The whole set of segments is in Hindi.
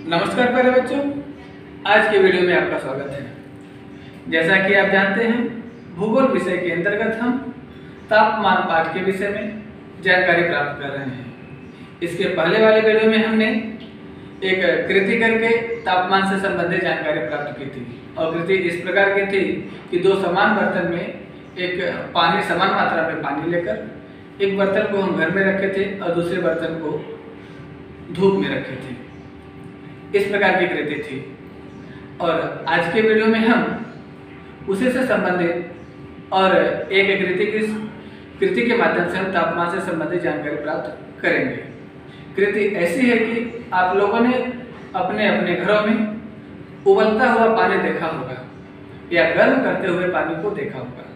नमस्कार प्यारे बच्चों, आज के वीडियो में आपका स्वागत है। जैसा कि आप जानते हैं, भूगोल विषय के अंतर्गत हम तापमान पाठ के विषय में जानकारी प्राप्त कर रहे हैं। इसके पहले वाले वीडियो में हमने एक कृति करके तापमान से संबंधित जानकारी प्राप्त की थी और कृति इस प्रकार की थी कि दो समान बर्तन में एक पानी समान मात्रा में पानी लेकर एक बर्तन को हम घर में रखे थे और दूसरे बर्तन को धूप में रखे थे। इस प्रकार की कृति थी और आज के वीडियो में हम उसी से संबंधित और एक कृति के माध्यम से हम तापमान से संबंधित जानकारी प्राप्त करेंगे। कृति ऐसी है कि आप लोगों ने अपने अपने घरों में उबलता हुआ पानी देखा होगा या गर्म करते हुए पानी को देखा होगा।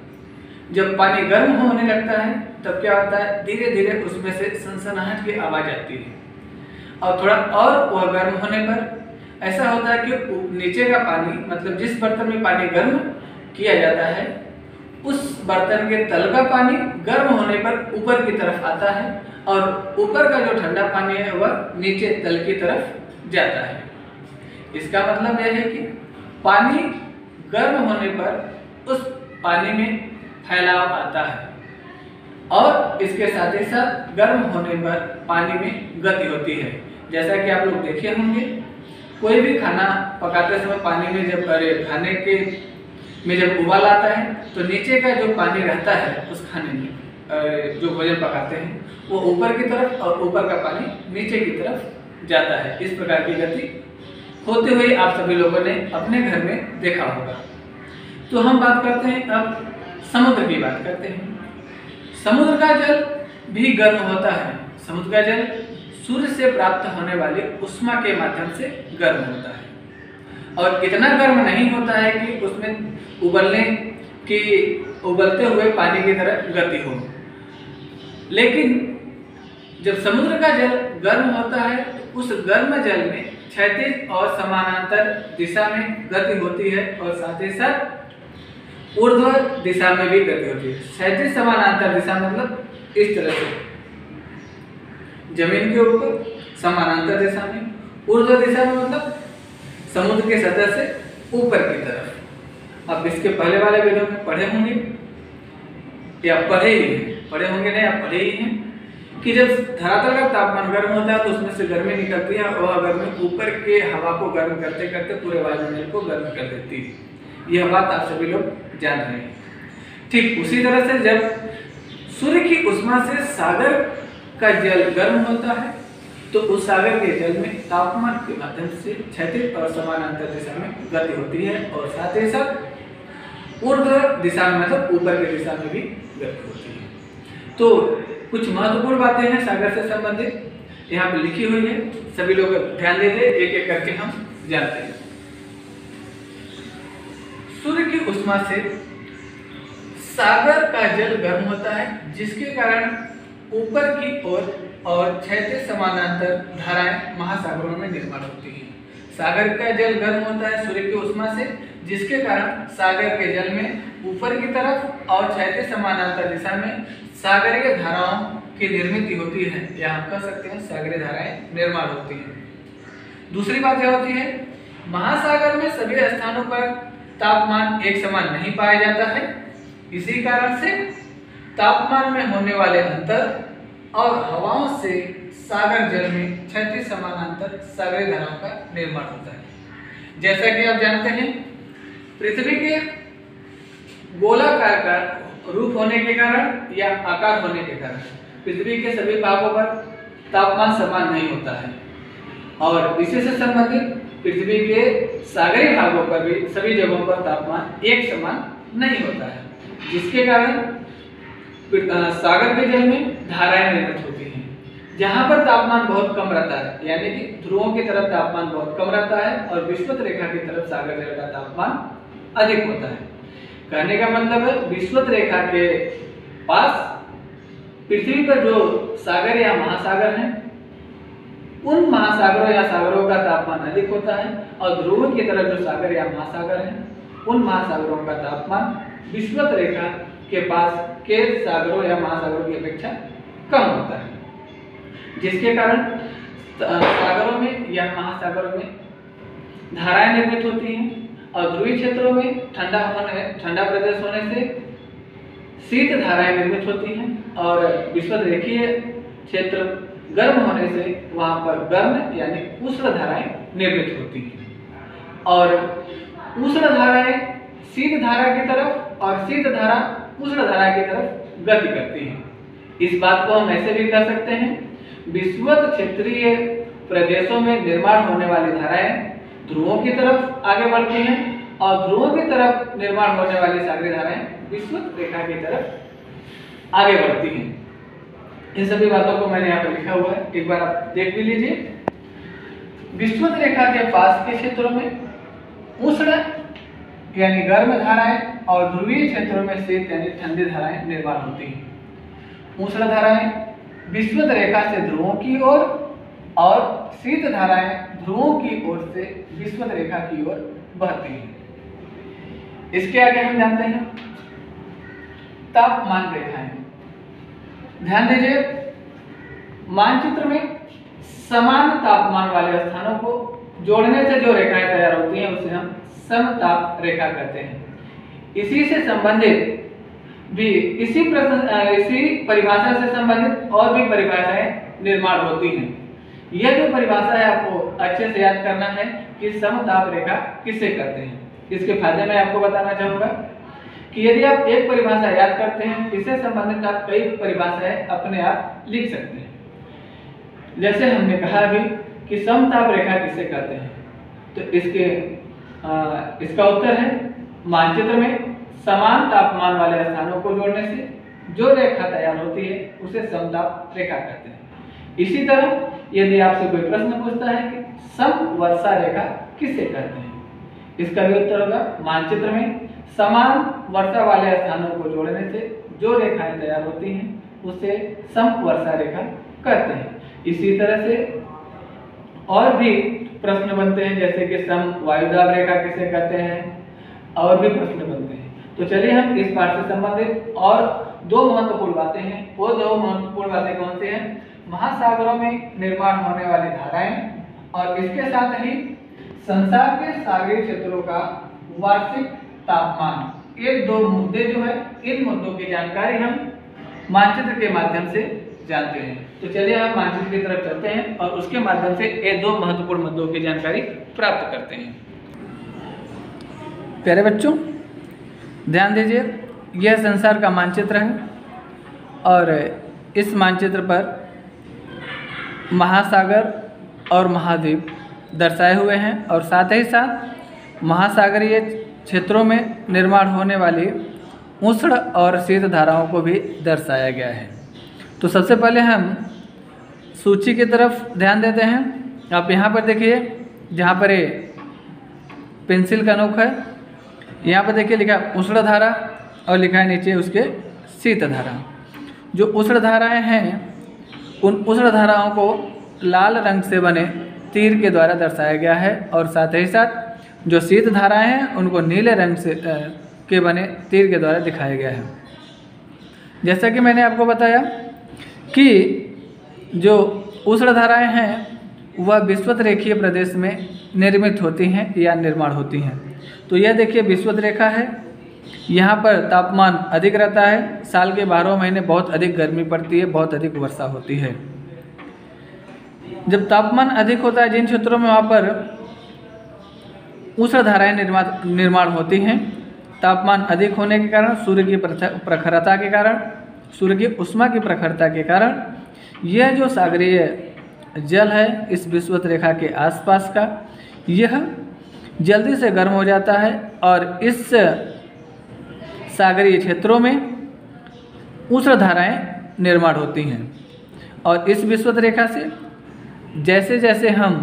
जब पानी गर्म होने लगता है तब क्या होता है, धीरे धीरे उसमें से सनसनाहट की आवाज आती है और थोड़ा और वह गर्म होने पर ऐसा होता है कि नीचे का पानी, मतलब जिस बर्तन में पानी गर्म किया जाता है उस बर्तन के तल का पानी गर्म होने पर ऊपर की तरफ आता है और ऊपर का जो ठंडा पानी है वह नीचे तल की तरफ जाता है। इसका मतलब यह है कि पानी गर्म होने पर उस पानी में फैलाव आता है और इसके साथ ही साथ गर्म होने पर पानी में गति होती है। जैसा कि आप लोग देखे होंगे, कोई भी खाना पकाते समय पानी में खाने के में जब उबाल आता है तो नीचे का जो पानी रहता है उस खाने में जो भोजन पकाते हैं वो ऊपर की तरफ और ऊपर का पानी नीचे की तरफ जाता है। इस प्रकार की गति होते हुए आप सभी लोगों ने अपने घर में देखा होगा। तो हम बात करते हैं, अब समुद्र की बात करते हैं। समुद्र का जल भी गर्म होता है। समुद्र का जल सूर्य से प्राप्त होने वाली उष्मा के माध्यम से गर्म होता है और इतना गर्म नहीं होता है कि उसमें उबलते हुए पानी की तरह गति हो। लेकिन जब समुद्र का जल गर्म होता है तो उस गर्म जल में क्षैतिज और समानांतर दिशा में गति होती है और साथ ही साथ ऊर्ध्व दिशा में भी गति होती है। क्षैतिज समानांतर दिशा मतलब इस तरह से जमीन के ऊपर, समानांतर दिशा में, ऊर्ध्व दिशा में मतलब समुद्र के सतह से ऊपर की तरफ। अब इसके पहले वाले वीडियो में पढ़े होंगे या पढ़े होंगे नहीं, आप पढ़े ही हैं कि जब धरातल का तापमान गर्म होता है तो उसमें से गर्मी निकलती है और गर्मी ऊपर के हवा को गर्म करते करते पूरे वायुमंडल को गर्म कर देती है। यह बात आप सभी लोग जान रहे हैं। ठीक उसी तरह से जब सूर्य की उष्मा से सागर का जल गर्म होता है तो उस सागर के जल में तापमान के माध्यम से क्षैतिज और समानांतर दिशा में गति होती है और साथ ही साथ ऊर्ध्व दिशा में मतलब ऊपर की दिशा में भी गति होती है। तो कुछ महत्वपूर्ण बातें हैं सागर से संबंधित यहाँ पे लिखी हुई है, सभी लोग ध्यान दीजिए, एक एक करके हम जानते हैं। सूर्य की उष्मा से सागर का जल गर्म होता है जिसके कारण ऊपर की ओर और क्षैतिज समानांतर धाराएं महासागरों में निर्माण होती हैं। सागर का जल गर्म होता है सूर्य की उष्मा से जिसके कारण सागर के जल में ऊपर की तरफ और क्षैतिज समानांतर दिशा में सागरीय धाराओं की निर्मित होती है या हम कह सकते हैं सागरीय धाराएं निर्माण होती हैं। दूसरी बात यह होती है, महासागर में सभी स्थानों पर तापमान एक समान नहीं पाया जाता है। इसी कारण से तापमान में होने वाले अंतर और हवाओं से सागर जल में क्षैतिज समानांतर सागरीय धाराओं का निर्माण होता है। जैसा कि आप जानते हैं, पृथ्वी के गोलाकार का रूप होने के कारण या आकार होने के कारण पृथ्वी के सभी भागों पर तापमान समान नहीं होता है और इसी से संबंधित पृथ्वी के सागरीय भागों पर भी सभी जगहों पर तापमान एक समान नहीं होता है, जिसके कारण सागर के जल में धाराएं निर्मित होती हैं। जहां पर तापमान बहुत कम रहता है, यानी कि ध्रुवों की तरफ तापमान बहुत कम रहता है और विषुवत रेखा की तरफ सागर जल का तापमान अधिक होता है। कहने का मतलब है विषुवत रेखा के पास पृथ्वी पर जो सागर या महासागर हैं उन महासागरों या सागरों का तापमान अधिक होता है और ध्रुवों की तरफ जो सागर या महासागर हैं उन महासागरों का तापमान विषुवत रेखा के पास के सागरों या महासागरों की अपेक्षा कम होता है, जिसके कारण सागरों में या महासागरों में धाराएं निर्मित होती हैं, और ध्रुवीय क्षेत्रों में ठंडा प्रदेश होने से शीत धाराएं निर्मित होती हैं, और विषुवतरेखीय क्षेत्र गर्म होने से वहां पर गर्म यानी उष्ण धाराएं निर्मित होती हैं। और उष्ण धाराएं शीत धारा की तरफ और शीत धारा उष्ण धारा की तरफ गति करती हैं। इस बात को हम ऐसे भी कह सकते हैं, विषुवत क्षेत्रीय प्रदेशों में निर्माण होने वाली धाराएं ध्रुवों की तरफ आगे बढ़ती हैं, और ध्रुवों की तरफ निर्माण होने वाली सागरीय धाराएं विषुवत रेखा की तरफ आगे बढ़ती हैं। इन सभी बातों को मैंने यहाँ पर लिखा हुआ है, एक बार आप देख भी लीजिए। विषुवत रेखा के पास के क्षेत्रों में उष्ण यानी गर्म धाराएं और ध्रुवीय क्षेत्रों में शीत यानी ठंडी धाराएं निर्माण होती हैं। उष्ण धाराएं विषुवत रेखा से ध्रुवों की ओर और शीत धाराएं ध्रुवों की ओर से विषुवत रेखा की ओर बहती हैं। इसके आगे हम जानते हैं तापमान रेखाएं। ध्यान दीजिए, मानचित्र में समान तापमान वाले स्थानों को जोड़ने से जो रेखाएं तैयार होती हैं उसे हम समताप रेखा कहते हैं। इसी से संबंधित भी इसी परिभाषा से संबंधित और भी परिभाषाएं निर्माण होती हैं। यह जो परिभाषा है आपको अच्छे से याद करना है कि समताप रेखा किसे कहते हैं। इसके फायदे मैं आपको बताना चाहूंगा कि यदि आप एक परिभाषा याद करते हैं, इससे संबंधित आप कई परिभाषाएं अपने आप लिख सकते हैं। जैसे हमने कहा अभी कि समताप रेखा किसे कहते हैं, तो इसका उत्तर है मानचित्र में समान तापमान वाले स्थानों को जोड़ने से जो रेखा तैयार होती है उसे समताप रेखा कहते हैं। इसी तरह यदि आपसे कोई प्रश्न पूछता है कि समवर्षा रेखा किसे कहते हैं, इसका भी उत्तर होगा मानचित्र में समान वर्षा वाले स्थानों को जोड़ने से जो रेखाएं तैयार होती हैं उसे समवर्षा रेखा कहते हैं। इसी तरह से और भी प्रश्न बनते हैं, जैसे कि सम वायुदाब रेखा किसे कहते हैं, और भी प्रश्न बनते हैं। तो चलिए हम इस पाठ से संबंधित और दो महत्वपूर्ण बातें हैं, वो दो महत्वपूर्ण बातें कौन सी हैं, महासागरों में निर्माण होने वाली धाराएं और इसके साथ ही संसार के सागरीय क्षेत्रों का वार्षिक तापमान, ये दो मुद्दे जो है इन मुद्दों की जानकारी हम मानचित्र के माध्यम से जानते हैं। तो चलिए हम मानचित्र की तरफ चलते हैं और उसके माध्यम से ये दो महत्वपूर्ण मुद्दों की जानकारी प्राप्त करते हैं। प्यारे बच्चों ध्यान दीजिए, यह संसार का मानचित्र है और इस मानचित्र पर महासागर और महाद्वीप दर्शाए हुए हैं और साथ ही साथ महासागरीय क्षेत्रों में निर्माण होने वाली उष्ण और शीत धाराओं को भी दर्शाया गया है। तो सबसे पहले हम सूची की तरफ ध्यान देते हैं। आप यहाँ पर देखिए, जहाँ पर ये पेंसिल का नोक है, यहाँ पर देखिए लिखा उष्ण धारा और लिखा है नीचे उसके शीत धारा। जो उष्ण धाराएं हैं उन उष्ण धाराओं को लाल रंग से बने तीर के द्वारा दर्शाया गया है और साथ ही साथ जो शीत धाराएं हैं उनको नीले रंग से के बने तीर के द्वारा दिखाया गया है। जैसा कि मैंने आपको बताया कि जो उष्ण धाराएं हैं वह विषुवत रेखीय प्रदेश में निर्मित होती हैं या निर्माण होती हैं। तो यह देखिए विषुवत रेखा है, यहाँ पर तापमान अधिक रहता है, साल के 12 महीने बहुत अधिक गर्मी पड़ती है, बहुत अधिक वर्षा होती है। जब तापमान अधिक होता है जिन क्षेत्रों में वहाँ पर उष्ण धाराएं निर्माण होती हैं, तापमान अधिक होने के कारण सूर्य की प्रखरता के कारण, सूर्य की उष्मा की प्रखरता के कारण यह जो सागरीय जल है इस विषुवत रेखा के आसपास का, यह जल्दी से गर्म हो जाता है और इस सागरीय क्षेत्रों में उष्ण धाराएं निर्माण होती हैं। और इस विषुवत रेखा से जैसे जैसे हम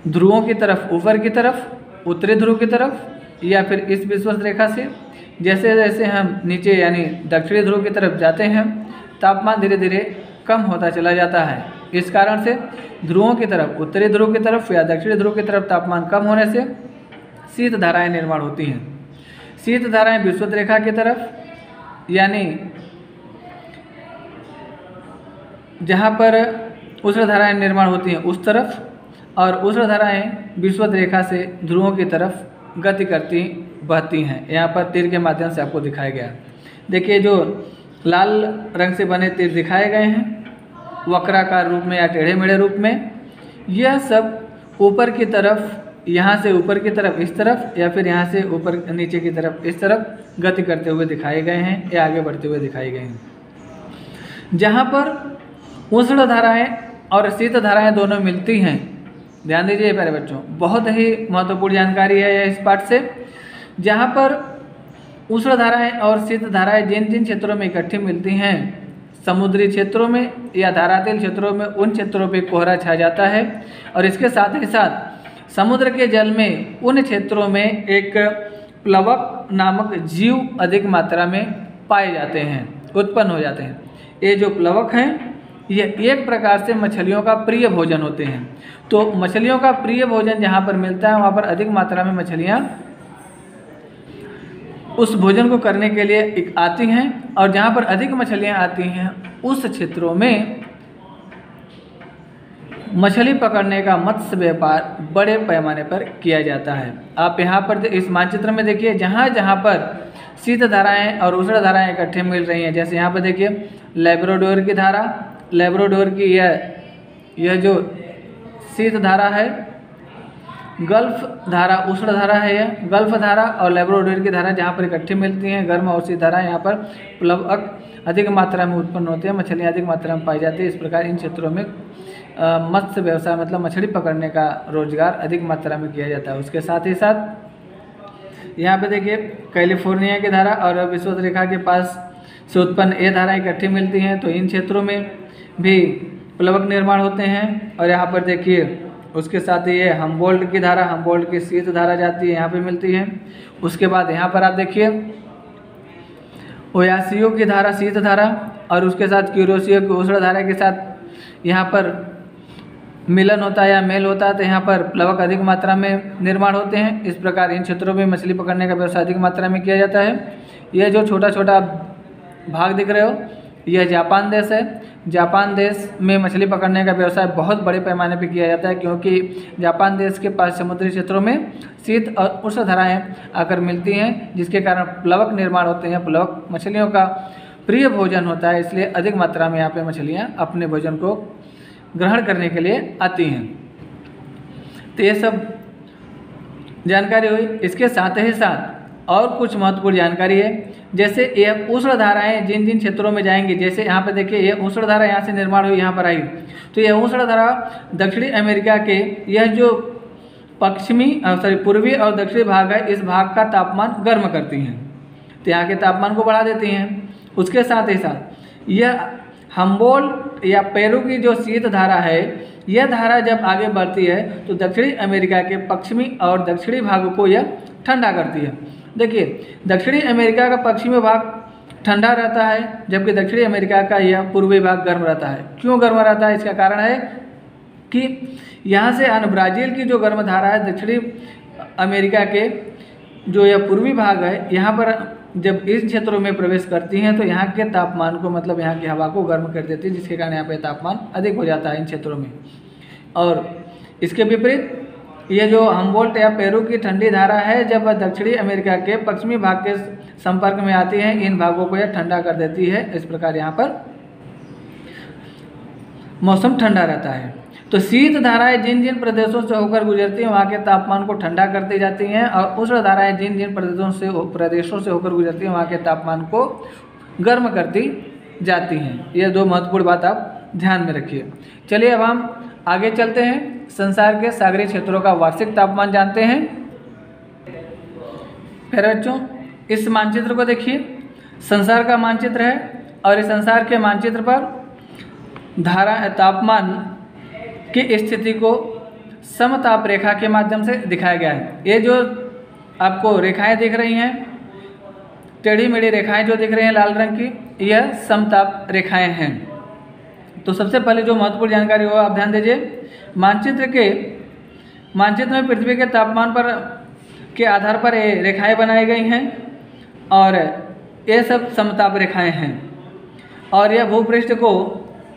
ध्रुवों की तरफ, ऊपर की तरफ, उत्तरी ध्रुव की तरफ, या फिर इस विषुवत रेखा से जैसे जैसे हम नीचे यानी दक्षिणी ध्रुव की तरफ जाते हैं, तापमान धीरे धीरे कम होता चला जाता है। इस कारण से ध्रुवों की तरफ, उत्तरी ध्रुव की तरफ या दक्षिणी ध्रुव की तरफ तापमान कम होने से शीत धाराएं निर्माण होती हैं। शीत धाराएं विषुवत रेखा की तरफ यानी जहाँ पर उष्ण धाराएं निर्माण होती हैं उस तरफ, और उष्ण धाराएं विषुवत रेखा से ध्रुवों की तरफ गति करती बहती हैं। यहाँ पर तीर के माध्यम से आपको दिखाया गया। देखिए जो लाल रंग से बने तीर दिखाए गए हैं वक्राकार रूप में या टेढ़े मेढ़े रूप में, यह सब ऊपर की तरफ, यहाँ से ऊपर की तरफ इस तरफ, या फिर यहाँ से ऊपर नीचे की तरफ इस तरफ गति करते हुए दिखाए गए हैं या आगे बढ़ते हुए दिखाए गए हैं। जहाँ पर उष्ण धाराएं और शीत धाराएं दोनों मिलती हैं, ध्यान दीजिए प्यारे बच्चों, बहुत ही महत्वपूर्ण जानकारी है यह इस पाठ से। जहाँ पर उष्ण धाराएं और शीत धाराएं जिन जिन क्षेत्रों में इकट्ठी मिलती हैं, समुद्री क्षेत्रों में या धारातील क्षेत्रों में, उन क्षेत्रों पे कोहरा छा जाता है। और इसके साथ ही साथ समुद्र के जल में उन क्षेत्रों में एक प्लवक नामक जीव अधिक मात्रा में पाए जाते हैं, उत्पन्न हो जाते हैं। ये जो प्लवक हैं ये एक प्रकार से मछलियों का प्रिय भोजन होते हैं। तो मछलियों का प्रिय भोजन जहाँ पर मिलता है वहाँ पर अधिक मात्रा में मछलियाँ उस भोजन को करने के लिए आती हैं, और जहाँ पर अधिक मछलियाँ आती हैं उस क्षेत्रों में मछली पकड़ने का मत्स्य व्यापार बड़े पैमाने पर किया जाता है। आप यहाँ पर इस मानचित्र में देखिए, जहाँ जहाँ पर शीत धाराएं और उष्ण धाराएं इकट्ठे मिल रही हैं, जैसे यहाँ पर देखिए लैब्राडोर की धारा, लैब्राडोर की यह जो शीत धारा है, गल्फ धारा उष्ण धारा है, यह गल्फ धारा और लैब्राडोर की धारा जहाँ पर इकट्ठी मिलती हैं, गर्म और शीत धारा, यहाँ पर प्लवक अधिक मात्रा में उत्पन्न होते हैं, मछलियाँ अधिक मात्रा में पाई जाती है। इस प्रकार इन क्षेत्रों में मत्स्य व्यवसाय मतलब मछली पकड़ने का रोजगार अधिक मात्रा में किया जाता है। उसके साथ ही साथ यहाँ पे देखिए कैलिफोर्निया की धारा और विषुवत रेखा के पास से उत्पन्न ये धाराएं इकट्ठी मिलती हैं, तो इन क्षेत्रों में भी प्लवक निर्माण होते हैं। और यहाँ पर देखिए उसके साथ ही ये हम्बोल्ट की धारा, हम्बोल्ट की शीत धारा जाती है, यहाँ पे मिलती है। उसके बाद यहाँ पर आप देखिए ओयासियो की धारा शीत धारा, और उसके साथ क्यूरोसियो की उष्ण धारा के साथ यहाँ पर मिलन होता है या मेल होता है, तो यहाँ पर प्लवक अधिक मात्रा में निर्माण होते हैं। इस प्रकार इन क्षेत्रों में मछली पकड़ने का व्यवसाय अधिक मात्रा में किया जाता है। यह जो छोटा छोटा भाग दिख रहे हो यह जापान देश है। जापान देश में मछली पकड़ने का व्यवसाय बहुत बड़े पैमाने पर किया जाता है, क्योंकि जापान देश के पास समुद्री क्षेत्रों में शीत और उष्ण धाराएं आकर मिलती हैं, जिसके कारण प्लवक निर्माण होते हैं। प्लवक मछलियों का प्रिय भोजन होता है, इसलिए अधिक मात्रा में यहाँ पे मछलियाँ अपने भोजन को ग्रहण करने के लिए आती हैं। तो ये सब जानकारी हुई। इसके साथ ही साथ और कुछ महत्वपूर्ण जानकारी है, जैसे यह उष्ण धाराएं जिन जिन क्षेत्रों में जाएंगी, जैसे यहाँ पे देखिए यह उष्ण धारा यहाँ से निर्माण हुई, यहाँ पर आई, तो यह उष्ण धारा दक्षिणी अमेरिका के यह जो पूर्वी और दक्षिणी भाग है, इस भाग का तापमान गर्म करती हैं, तो यहाँ के तापमान को बढ़ा देती हैं। उसके साथ ही साथ यह हम्बोल्ट या पेरू की जो शीत धारा है, यह धारा जब आगे बढ़ती है तो दक्षिणी अमेरिका के पश्चिमी और दक्षिणी भागों को यह ठंडा करती है। देखिए दक्षिणी अमेरिका का पश्चिमी भाग ठंडा रहता है, जबकि दक्षिणी अमेरिका का यह पूर्वी भाग गर्म रहता है। क्यों गर्म रहता है? इसका कारण है कि यहाँ से ब्राज़ील की जो गर्म धारा है दक्षिणी अमेरिका के जो यह पूर्वी भाग है, यहाँ पर जब इस क्षेत्रों में प्रवेश करती हैं तो यहाँ के तापमान को मतलब यहाँ की हवा को गर्म कर देती है, जिसके कारण यहाँ पे तापमान अधिक हो जाता है इन क्षेत्रों में। और इसके विपरीत ये जो हम्बोल्ट या पेरू की ठंडी धारा है, जब वह दक्षिणी अमेरिका के पश्चिमी भाग के संपर्क में आती है, इन भागों को यह ठंडा कर देती है। इस प्रकार यहाँ पर मौसम ठंडा रहता है। तो शीत धाराएं जिन जिन प्रदेशों से होकर गुजरती हैं वहाँ के तापमान को ठंडा करती जाती हैं, और उष्ण धाराएं जिन जिन प्रदेशों से होकर गुजरती हैं वहाँ के तापमान को गर्म करती जाती हैं। ये दो महत्वपूर्ण बात आप ध्यान में रखिए। चलिए अब हम आगे चलते हैं, संसार के सागरीय क्षेत्रों का वार्षिक तापमान जानते हैं। फिर बच्चों इस मानचित्र को देखिए, संसार का मानचित्र है, और इस संसार के मानचित्र पर तापमान की स्थिति को समताप रेखा के माध्यम से दिखाया गया है। ये जो आपको रेखाएं दिख रही हैं, टेढ़ी मेढ़ी रेखाएं जो दिख रही हैं लाल रंग की, यह समताप रेखाएं हैं। तो सबसे पहले जो महत्वपूर्ण जानकारी हो आप ध्यान दीजिए। मानचित्र में पृथ्वी के तापमान पर के आधार पर ये रेखाएं बनाई गई हैं, और ये सब समताप रेखाएं हैं, और यह भूपृष्ठ को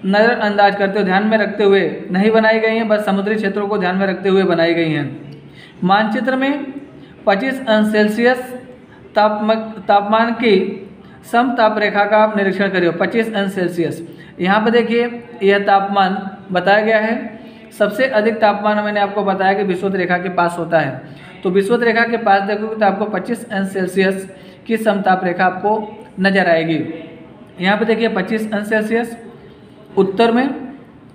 नज़रअंदाज करते हुए, ध्यान में रखते हुए नहीं बनाई गई हैं, बस समुद्री क्षेत्रों को ध्यान में रखते हुए बनाई गई हैं। मानचित्र में 25 अंश सेल्सियस तापमान की समताप रेखा का आप निरीक्षण करिए। 25 अंश सेल्सियस, यहाँ पर देखिए यह तापमान बताया गया है। सबसे अधिक तापमान मैंने आपको बताया कि विषुवत रेखा के पास होता है, तो विषुवत रेखा के पास देखोगे तो आपको 25 अंश सेल्सियस की समताप रेखा आपको नजर आएगी। यहाँ पे देखिए 25 अंश सेल्सियस उत्तर में,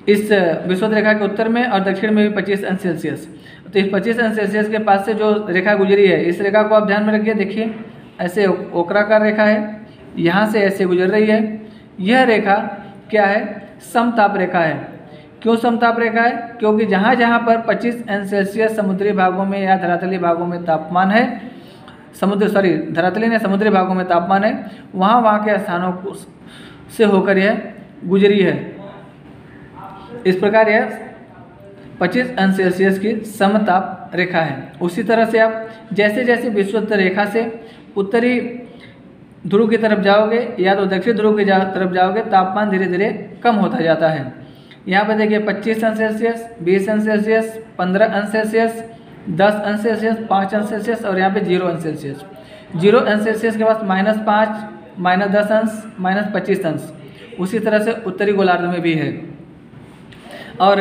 इस विषुवत रेखा के उत्तर में, और दक्षिण में भी 25 अंश सेल्सियस। तो इस 25 अंश सेल्सियस के पास से जो रेखा गुजरी है, इस रेखा को आप ध्यान में रखिए। देखिए ऐसे ओकराकार रेखा है, यहाँ से ऐसे गुजर रही है। यह रेखा क्या है? समताप रेखा है। क्यों समताप रेखा है? क्योंकि जहाँ जहाँ पर 25 अंश सेल्सियस समुद्री भागों में या धरातली भागों में तापमान है, धरातली ने समुद्री भागों में तापमान है, वहाँ के स्थानों से होकर यह गुजरी है। इस प्रकार यह 25 अंश सेल्सियस की समताप रेखा है। उसी तरह से आप जैसे जैसे विषुवत रेखा से उत्तरी ध्रुव की तरफ जाओगे या तो दक्षिण ध्रुव की तरफ जाओगे, तापमान धीरे धीरे कम होता जाता है। यहाँ पर देखिए 25 अंश सेल्सियस, 20 अंश सेल्सियस, 15 अंश सेल्सियस, 10 अंश सेल्सियस, 5 अंश सेल्सियस और यहाँ पे 0 अंश सेल्सियस। 0 अंश सेल्सियस के पास -5, -10 अंश, -25 अंश। उसी तरह से उत्तरी गोलार्ध में भी है और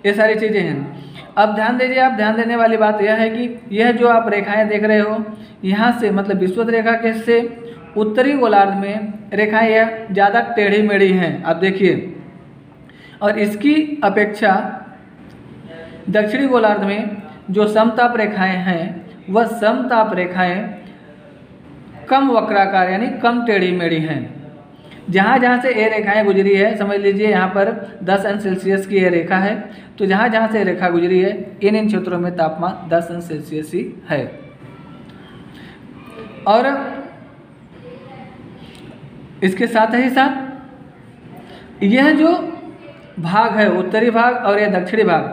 ये सारी चीज़ें हैं। अब ध्यान दीजिए, आप ध्यान देने वाली बात यह है कि यह जो आप रेखाएं देख रहे हो, यहाँ से मतलब विषुवत रेखा के से उत्तरी गोलार्ध में रेखाएं यह ज़्यादा टेढ़ी मेढ़ी हैं, आप देखिए। और इसकी अपेक्षा दक्षिणी गोलार्ध में जो समताप रेखाएं हैं, वह समताप रेखाएं कम वक्राकार यानी कम टेढ़ी मेढ़ी हैं। जहाँ जहाँ से ये रेखाएं गुजरी है, समझ लीजिए यहाँ पर 10 अंश सेल्सियस की ये रेखा है, तो जहाँ जहाँ से रेखा गुजरी है इन क्षेत्रों में तापमान 10 अंश सेल्सियस ही है। और इसके साथ ही साथ यह जो भाग है, उत्तरी भाग और यह दक्षिणी भाग,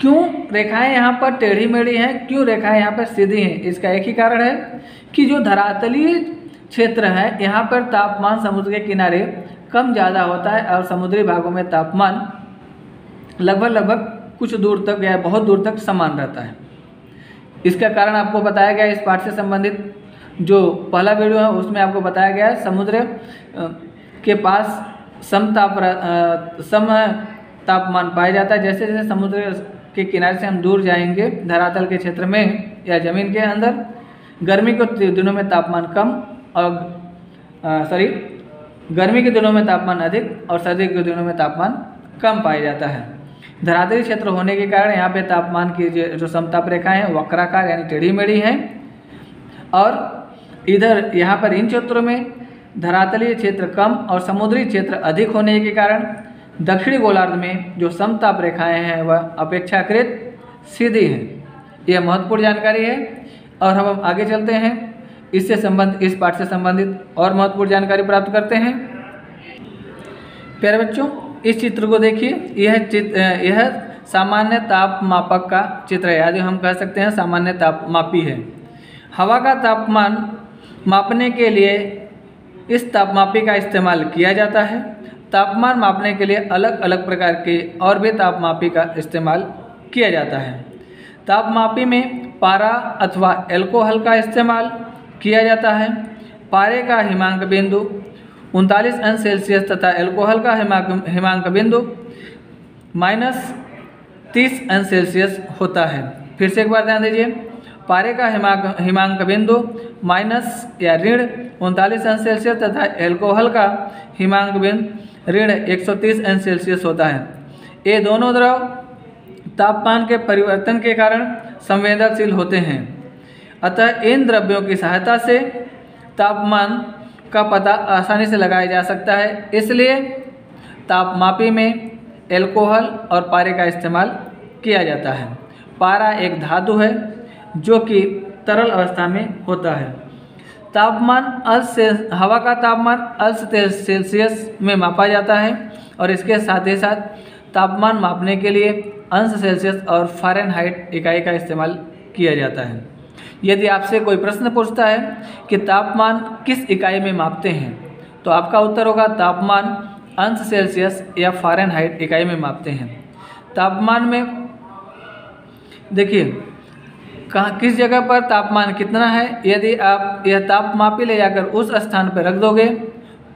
क्यों रेखाएं यहाँ पर टेढ़ी मेढ़ी हैं, क्यों रेखाएं यहाँ पर सीधी हैं? इसका एक ही कारण है कि जो धरातलीय क्षेत्र है, यहाँ पर तापमान समुद्र के किनारे कम ज़्यादा होता है और समुद्री भागों में तापमान लगभग कुछ दूर तक या बहुत दूर तक समान रहता है। इसका कारण आपको बताया गया इस पाठ से संबंधित जो पहला वीडियो है उसमें आपको बताया गया है। समुद्र के पास सम तापमान पाया जाता है। जैसे जैसे समुद्र के किनारे से हम दूर जाएंगे धरातल के क्षेत्र में या ज़मीन के अंदर, गर्मी के दिनों में तापमान कम और गर्मी के दिनों में तापमान अधिक और सर्दी के दिनों में तापमान कम पाया जाता है। धरातलीय क्षेत्र होने के कारण यहाँ पे तापमान की जो समताप रेखाएं हैं वक्राकार यानी टेढ़ी मेढ़ी हैं, और इधर यहाँ पर इन क्षेत्रों में धरातलीय क्षेत्र कम और समुद्री क्षेत्र अधिक होने के कारण दक्षिणी गोलार्ध में जो समताप रेखाएं हैं वह अपेक्षाकृत सीधी हैं। यह महत्वपूर्ण जानकारी है और हम आगे चलते हैं, इससे संबंधित इस पाठ से संबंधित और महत्वपूर्ण जानकारी प्राप्त करते हैं। प्यारे बच्चों, इस चित्र को देखिए। यह सामान्य ताप मापक का चित्र है, यानी हम कह सकते हैं सामान्य ताप मापी है। हवा का तापमान मापने के लिए इस तापमापी का इस्तेमाल किया जाता है। तापमान मापने के लिए अलग अलग प्रकार के और भी तापमापी का इस्तेमाल किया जाता है। तापमापी में पारा अथवा एल्कोहल का इस्तेमाल किया जाता है। पारे का हिमांक बिंदु 39 अंश सेल्सियस तथा एल्कोहल का हिमांक बिंदु -30 अंश सेल्सियस होता है। फिर से एक बार ध्यान दीजिए, पारे का हिमांक बिंदु -39 अंश सेल्सियस तथा एल्कोहल का हिमांक बिंदु -130 अंश सेल्सियस होता है। ये दोनों द्रव तापमान के परिवर्तन के कारण संवेदनशील होते हैं, अतः इन द्रव्यों की सहायता से तापमान का पता आसानी से लगाया जा सकता है। इसलिए तापमापी में एल्कोहल और पारे का इस्तेमाल किया जाता है। पारा एक धातु है जो कि तरल अवस्था में होता है। हवा का तापमान अंश सेल्सियस में मापा जाता है और इसके साथ ही साथ तापमान मापने के लिए अंश सेल्सियस और फ़ारेनहाइट इकाई का इस्तेमाल किया जाता है। यदि आपसे कोई प्रश्न पूछता है कि तापमान किस इकाई में मापते हैं, तो आपका उत्तर होगा तापमान अंश सेल्सियस या फ़ारेनहाइट इकाई में मापते हैं। तापमान में देखिए कहाँ किस जगह पर तापमान कितना है, यदि आप यह तापमापी ले जाकर उस स्थान पर रख दोगे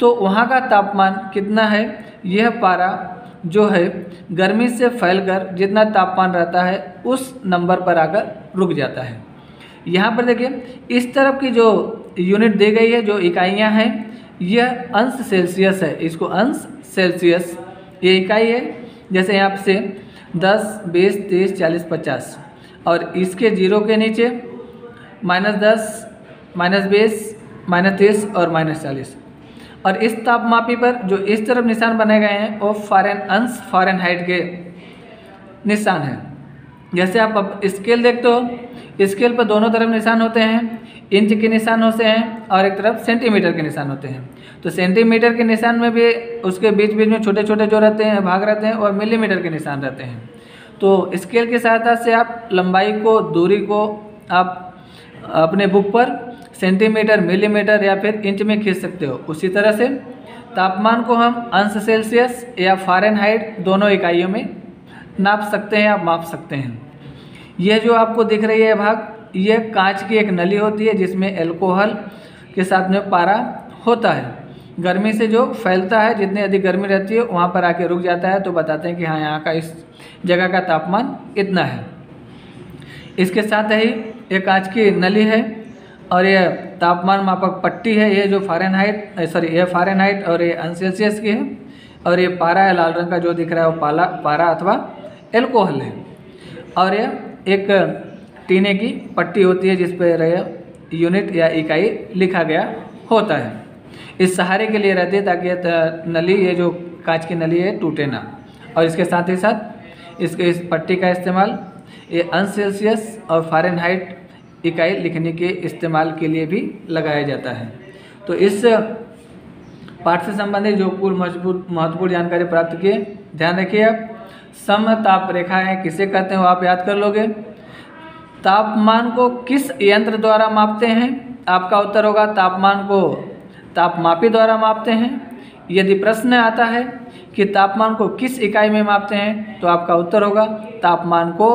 तो वहाँ का तापमान कितना है, यह पारा जो है गर्मी से फैलकर जितना तापमान रहता है उस नंबर पर आकर रुक जाता है। यहाँ पर देखिए इस तरफ की जो यूनिट दी गई है, जो इकाइयाँ हैं, यह अंश सेल्सियस है। इसको अंश सेल्सियस ये इकाई है। जैसे यहाँ से 10, 20, 30, 40, 50 और इसके जीरो के नीचे -10, -20, -30 और -40। और इस तापमापी पर जो इस तरफ निशान बनाए गए हैं वो अंश फ़ारेनहाइट के निशान है। जैसे आप अब स्केल देखते हो, स्केल पर दोनों तरफ निशान होते हैं, इंच के निशान होते हैं और एक तरफ सेंटीमीटर के निशान होते हैं। तो सेंटीमीटर के निशान में भी उसके बीच बीच में छोटे छोटे जो रहते हैं भाग रहते हैं और मिलीमीटर के निशान रहते हैं। तो स्केल की सहायता से आप लंबाई को, दूरी को आप अपने बुक पर सेंटीमीटर, मिलीमीटर या फिर इंच में खींच सकते हो। उसी तरह से तापमान को हम अंश सेल्सियस या फ़ारेनहाइट दोनों इकाइयों में नाप सकते हैं, आप माप सकते हैं। यह जो आपको दिख रही है भाग, यह कांच की एक नली होती है जिसमें अल्कोहल के साथ में पारा होता है। गर्मी से जो फैलता है, जितनी अधिक गर्मी रहती है वहाँ पर आके रुक जाता है, तो बताते हैं कि हाँ यहाँ का इस जगह का तापमान इतना है। इसके साथ ही एक कांच की नली है और ये तापमान मापक पट्टी है। ये जो ये फ़ारेनहाइट और ये अंश सेल्सियस की है। और ये पारा है लाल रंग का जो दिख रहा है वो पारा अथवा एल्कोहल है। और ये एक टीने की पट्टी होती है जिस पर यूनिट या इकाई लिखा गया होता है। इस सहारे के लिए रहती है ताकि नली, ये जो कांच की नली है, टूटे ना। और इसके साथ ही साथ इस पट्टी का इस्तेमाल ये अंश सेल्सियस और फ़ारेनहाइट इकाई लिखने के इस्तेमाल के लिए भी लगाया जाता है। तो इस पाठ से संबंधित जो कुल महत्वपूर्ण जानकारी प्राप्त किए, ध्यान रखिए आप समताप रेखाएं किसे कहते हैं वो आप याद कर लोगे। तापमान को किस यंत्र द्वारा मापते हैं, आपका उत्तर होगा तापमान को तापमापी द्वारा मापते हैं। यदि प्रश्न आता है कि तापमान को किस इकाई में मापते हैं, तो आपका उत्तर होगा तापमान को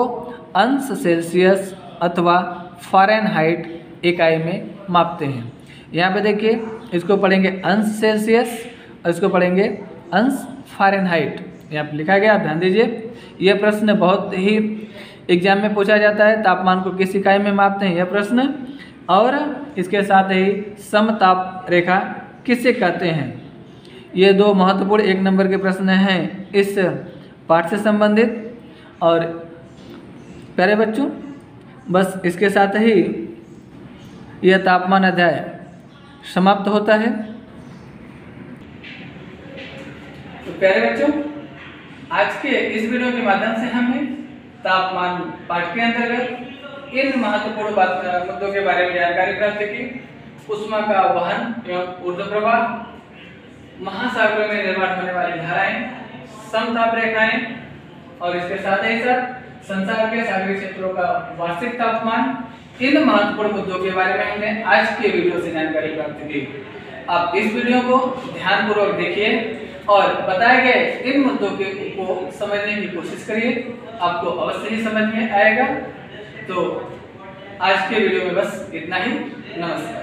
अंश सेल्सियस अथवा फ़ारेनहाइट इकाई में मापते हैं। यहाँ पे देखिए इसको पढ़ेंगे अंश सेल्सियस और इसको पढ़ेंगे अंश फ़ारेनहाइट। यहाँ पे लिखा गया, आप ध्यान दीजिए। यह प्रश्न बहुत ही एग्जाम में पूछा जाता है, तापमान को किस इकाई में मापते हैं, यह प्रश्न। और इसके साथ ही समताप रेखा किसे कहते हैं। ये दो महत्वपूर्ण 1 नंबर के प्रश्न हैं इस पाठ से संबंधित। और प्यारे बच्चों, बस इसके साथ ही यह तापमान अध्याय समाप्त होता है। तो प्यारे बच्चों, आज के इस वीडियो के माध्यम से हमने तापमान पाठ के अंतर्गत इन महत्वपूर्ण मुद्दों के बारे में जानकारी प्राप्त की। उष्मा का वहन एवं ऊर्ध्व प्रवाह, महासागरों में निर्माण होने वाली धाराएं, समताप रेखाएं और इसके साथ ही साथ संसार के सागरीय क्षेत्रों का वार्षिक तापमान, इन महत्वपूर्ण मुद्दों के बारे में हमने आज के वीडियो से जानकारी प्राप्त की। आप इस वीडियो को ध्यानपूर्वक देखिए और बताए गए इन मुद्दों को समझने की कोशिश करिए, आपको अवश्य ही समझ में आएगा। तो आज के वीडियो में बस इतना ही। नमस्कार।